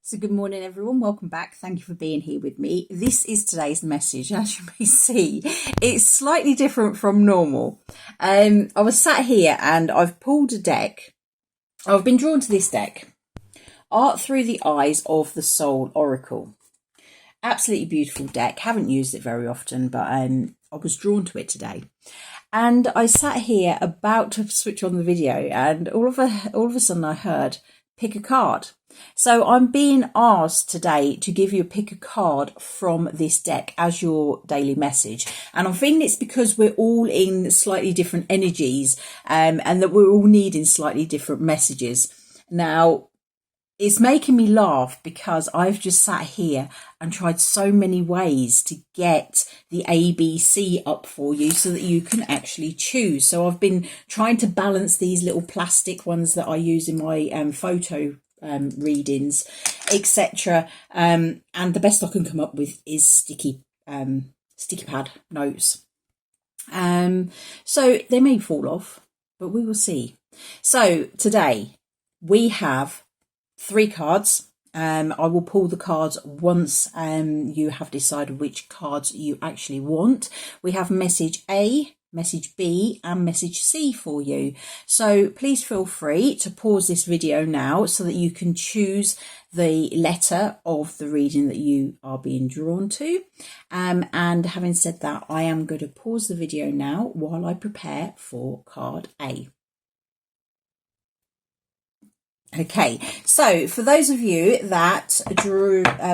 So good morning everyone, welcome back. Thank you for being here with me. This is today's message. As you may see, it's slightly different from normal. I was sat here and I've pulled a deck. I've been drawn to this deck. Art Through the Eyes of the Soul Oracle. Absolutely beautiful deck. Haven't used it very often, but I was drawn to it today. And I sat here about to switch on the video and all of a sudden I heard pick a card. So I'm being asked today to give you a pick a card from this deck as your daily message. And I'm feeling it's because we're all in slightly different energies and that we're all needing slightly different messages. Now, it's making me laugh because I've just sat here and tried so many ways to get the ABC up for you so that you can actually choose. So I've been trying to balance these little plastic ones that I use in my photo readings, etc. And the best I can come up with is sticky pad notes. So they may fall off, but we will see. So today we have 3 cards. I will pull the cards once you have decided which cards you actually want. We have message A, message B and message C for you. So please feel free to pause this video now so that you can choose the letter of the reading that you are being drawn to. And having said that, I am going to pause the video now while I prepare for card A. Okay, so for those of you that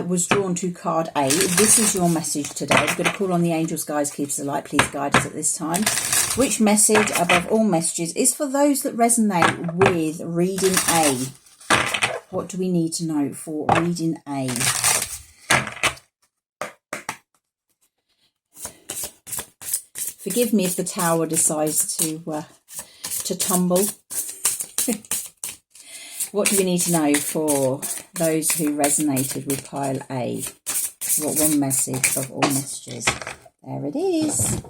was drawn to card A, this is your message today. I'm going to call on the angels, guides, keepers of light. Please guide us at this time. Which message above all messages is for those that resonate with reading A? What do we need to know for reading A? Forgive me if the tower decides to tumble. What do we need to know for those who resonated with pile A? What one message of all messages? There it is.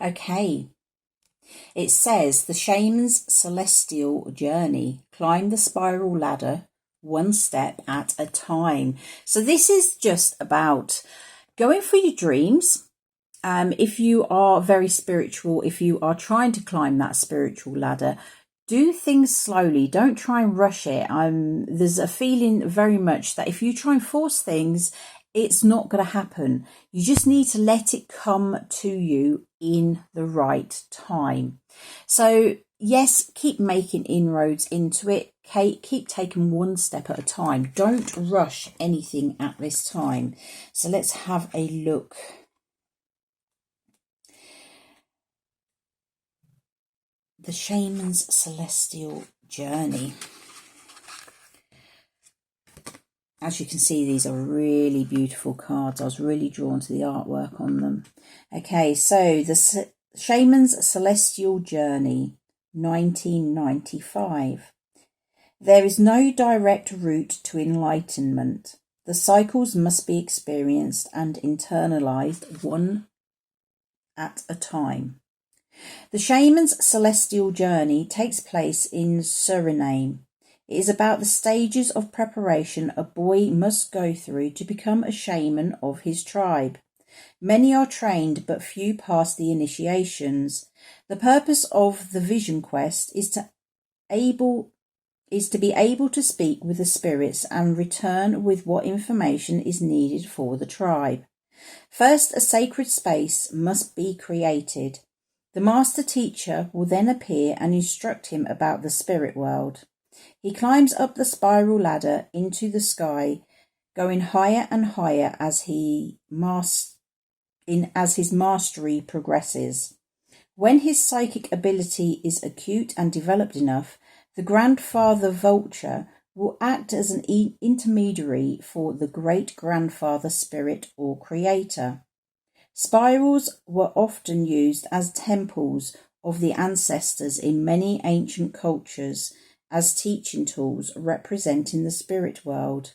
Okay. It says, the shaman's celestial journey. Climb the spiral ladder one step at a time. So this is just about going for your dreams. If you are very spiritual, if you are trying to climb that spiritual ladder, do things slowly. Don't try and rush it. There's a feeling very much that if you try and force things, it's not going to happen. You just need to let it come to you in the right time. So yes, keep making inroads into it. Keep taking one step at a time. Don't rush anything at this time. So let's have a look. The shaman's celestial journey. As you can see, these are really beautiful cards. I was really drawn to the artwork on them. Okay, so the shaman's celestial journey, 1995. There is no direct route to enlightenment. The cycles must be experienced and internalized one at a time. The shaman's celestial journey takes place in Suriname. It is about the stages of preparation a boy must go through to become a shaman of his tribe. Many are trained, but few pass the initiations. The purpose of the vision quest is to be able to speak with the spirits and return with what information is needed for the tribe. First, a sacred space must be created. The master teacher will then appear and instruct him about the spirit world. He climbs up the spiral ladder into the sky, going higher and higher as his mastery progresses. When his psychic ability is acute and developed enough, the grandfather vulture will act as an intermediary for the great-grandfather spirit or creator. Spirals were often used as temples of the ancestors in many ancient cultures as teaching tools representing the spirit world.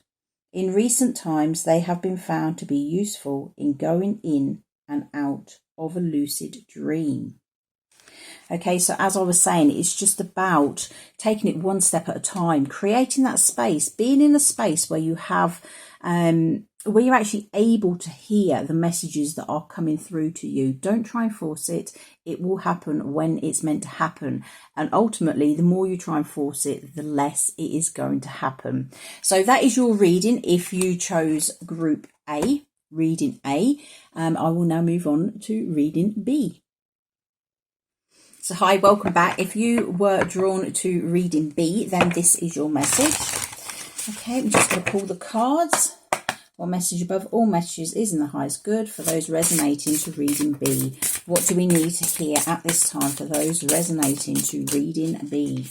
In recent times, they have been found to be useful in going in and out of a lucid dream. Okay, so as I was saying, it's just about taking it one step at a time, creating that space, being in a space where you have, where you're actually able to hear the messages that are coming through to you. Don't try and force it. It will happen when it's meant to happen. And ultimately, the more you try and force it, the less it is going to happen. So that is your reading if you chose group A, reading A. I will now move on to reading B. So hi, welcome back. If you were drawn to reading B, then this is your message. Okay, I'm just going to pull the cards. What message above all messages is in the highest good for those resonating to reading B? What do we need to hear at this time for those resonating to reading B?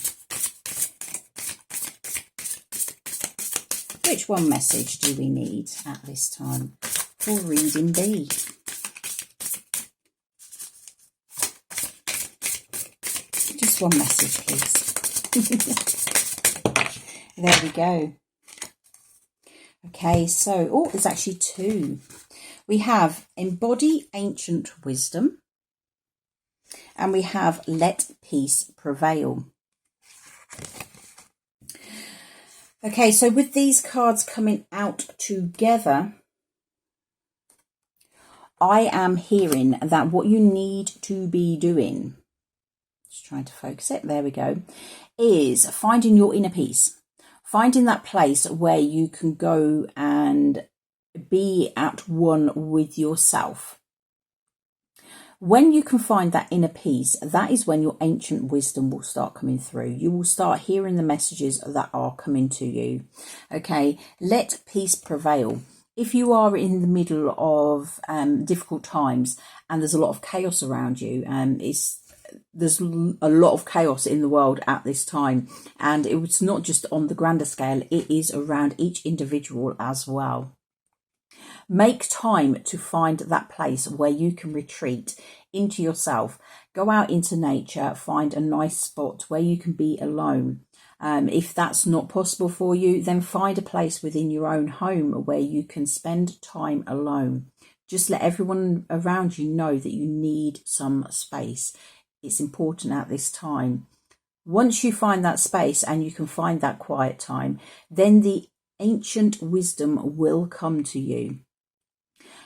Which one message do we need at this time for reading B? Just one message, please. There we go. Okay, so, there's actually two. We have embody ancient wisdom, and we have let peace prevail. Okay, so with these cards coming out together, I am hearing that what you need to be doing, just trying to focus it, there we go, is finding your inner peace. Finding that place where you can go and be at one with yourself. When you can find that inner peace, that is when your ancient wisdom will start coming through. You will start hearing the messages that are coming to you. Okay, let peace prevail. If you are in the middle of difficult times and there's a lot of chaos around you, there's a lot of chaos in the world at this time, and it's not just on the grander scale, it is around each individual as well. Make time to find that place where you can retreat into yourself. Go out into nature, find a nice spot where you can be alone. If that's not possible for you, then find a place within your own home where you can spend time alone. Just let everyone around you know that you need some space. It's important at this time. Once you find that space and you can find that quiet time, then the ancient wisdom will come to you.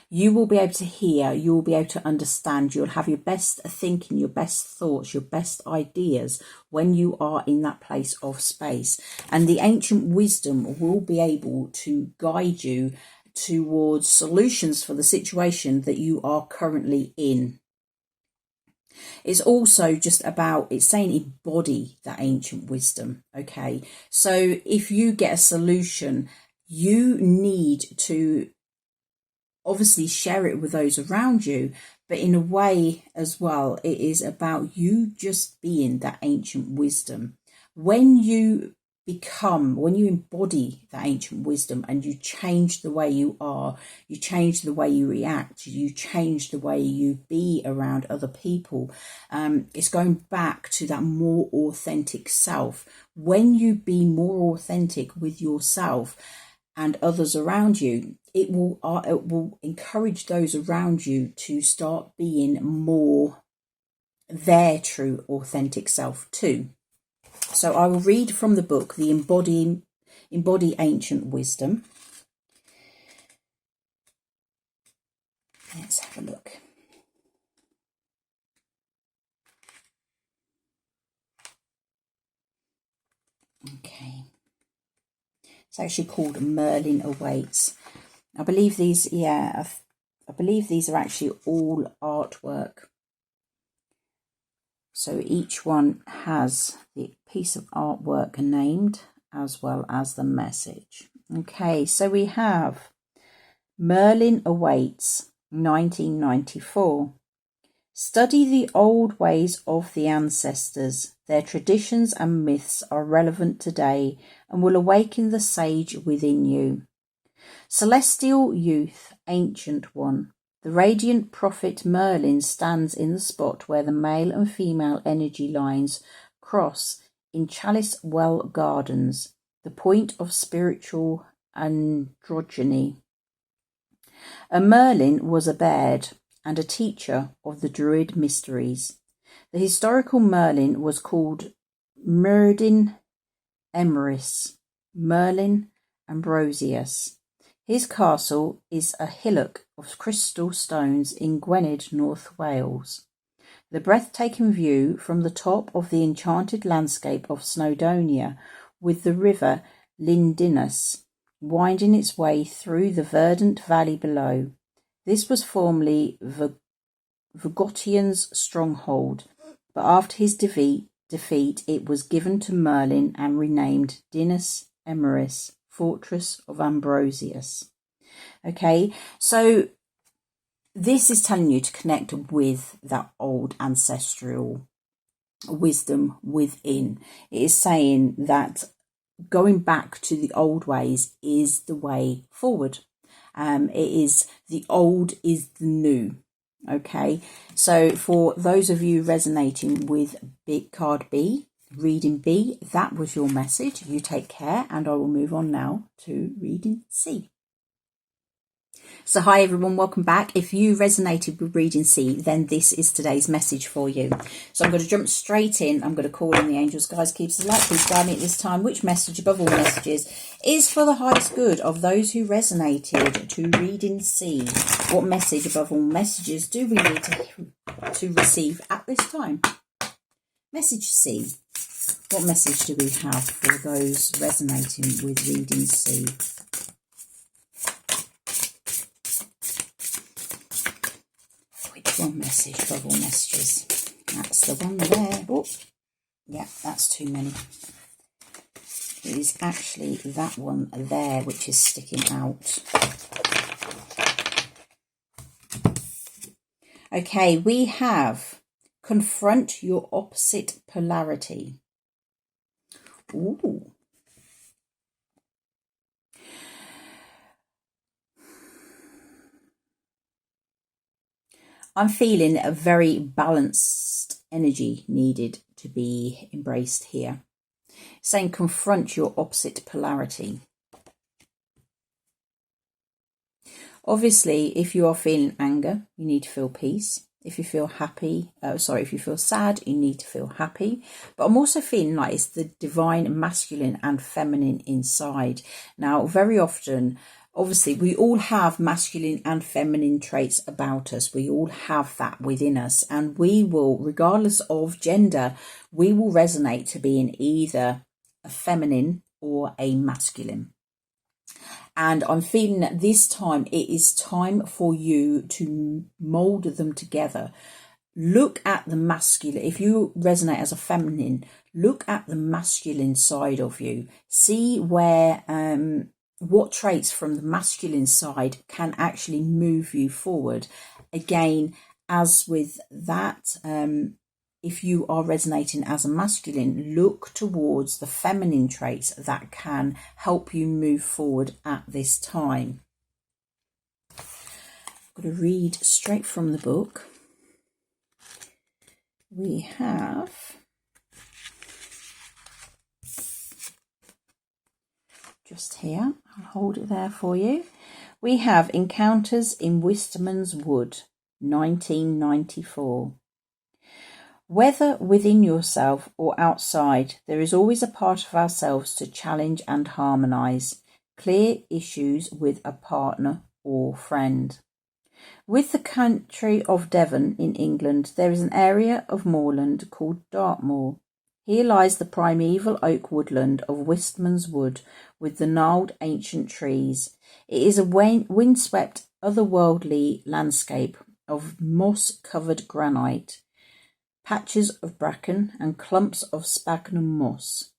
You will be able to hear, you will be able to understand, you'll have your best thinking, your best thoughts, your best ideas when you are in that place of space. And the ancient wisdom will be able to guide you towards solutions for the situation that you are currently in. It's also just about, it's saying embody that ancient wisdom, okay? So if you get a solution, you need to obviously share it with those around you, but in a way as well, it is about you just being that ancient wisdom. When you embody that ancient wisdom and you change the way you are, you change the way you react, you change the way you be around other people, it's going back to that more authentic self. When you be more authentic with yourself and others around you, it will encourage those around you to start being more their true authentic self too. So I will read from the book, The Embody Ancient Wisdom. Let's have a look. Okay. It's actually called Merlin Awaits. I believe these, I believe these are actually all artwork. So each one has the piece of artwork named as well as the message. Okay, so we have Merlin Awaits, 1994. Study the old ways of the ancestors. Their traditions and myths are relevant today and will awaken the sage within you. Celestial youth, ancient one. The radiant prophet Merlin stands in the spot where the male and female energy lines cross in Chalice Well Gardens, the point of spiritual androgyny. A Merlin was a baird and a teacher of the Druid mysteries. The historical Merlin was called Merlin Emeris, Merlin Ambrosius. His castle is a hillock of crystal stones in Gwynedd, North Wales. The breathtaking view from the top of the enchanted landscape of Snowdonia, with the river Lindinus winding its way through the verdant valley below. This was formerly Vigotian's stronghold, but after his defeat it was given to Merlin and renamed Dinas Emeris, Fortress of Ambrosius. Okay, so this is telling you to connect with that old ancestral wisdom within. It is saying that going back to the old ways is the way forward. It is the old is the new. Okay, so for those of you resonating with card B, reading B, that was your message. You take care, and I will move on now to reading C. So hi everyone, welcome back. If you resonated with reading C, then this is today's message for you. So I'm going to jump straight in. I'm going to call in the angels, guys, keepers of light. Please guide me at this time. Which message above all messages is for the highest good of those who resonated to reading C? What message above all messages do we need to receive at this time? Message C. What message do we have for those resonating with reading C? One message above all messages. That's the one there. Oh, yeah, that's too many. It is actually that one there which is sticking out. Okay, we have confront your opposite polarity. Ooh. I'm feeling a very balanced energy needed to be embraced here. Saying confront your opposite polarity. Obviously, if you are feeling anger, you need to feel peace. If you feel happy, if you feel sad, you need to feel happy. But I'm also feeling like it's the divine masculine and feminine inside. Now, very often, obviously, we all have masculine and feminine traits about us. We all have that within us. And we will, regardless of gender, we will resonate to being either a feminine or a masculine. And I'm feeling that this time it is time for you to mold them together. Look at the masculine. If you resonate as a feminine, look at the masculine side of you. See where... what traits from the masculine side can actually move you forward. Again, as with that, if you are resonating as a masculine, look towards the feminine traits that can help you move forward at this time. I'm going to read straight from the book. We have... just here, I'll hold it there for you. We have Encounters in Wisterman's Wood, 1994. Whether within yourself or outside, there is always a part of ourselves to challenge and harmonise, clear issues with a partner or friend. With the country of Devon in England, there is an area of moorland called Dartmoor. Here lies the primeval oak woodland of Wistman's Wood with the gnarled ancient trees. It is a windswept, otherworldly landscape of moss-covered granite, patches of bracken and clumps of sphagnum moss.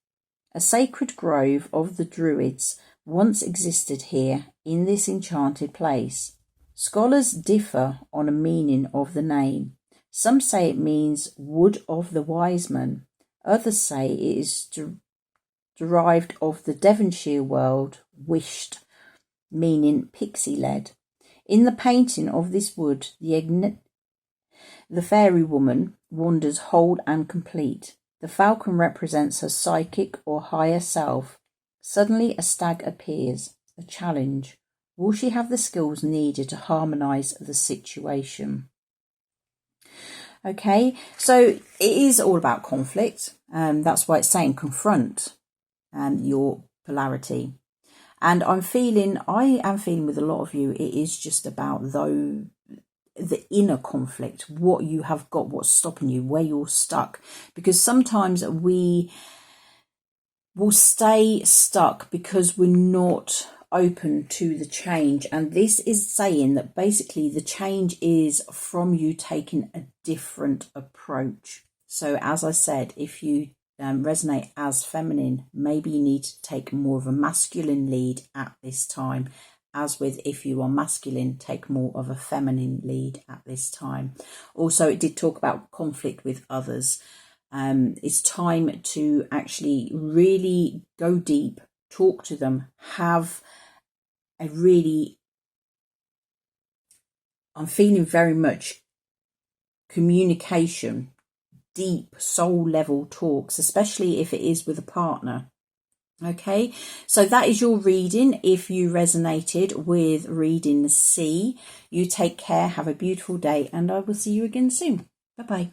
A sacred grove of the Druids once existed here in this enchanted place. Scholars differ on a meaning of the name. Some say it means Wood of the Wise Men. Others say it is derived of the Devonshire word wisht, meaning pixie-led. In the painting of this wood, the fairy woman wanders whole and complete. The falcon represents her psychic or higher self. Suddenly a stag appears, a challenge. Will she have the skills needed to harmonise the situation? Okay, so it is all about conflict. That's why it's saying confront your polarity. And I am feeling with a lot of you, it is just about the inner conflict, what you have got, what's stopping you, where you're stuck. Because sometimes we will stay stuck because we're not open to the change. And this is saying that basically the change is from you taking a different approach. So as I said, if you resonate as feminine, maybe you need to take more of a masculine lead at this time. As with if you are masculine, take more of a feminine lead at this time. Also, it did talk about conflict with others. It's time to actually really go deep, talk to them, have a really, I'm feeling very much communication, deep soul level talks, especially if it is with a partner. Okay, so that is your reading. If you resonated with reading C, you take care, have a beautiful day, and I will see you again soon. Bye-bye.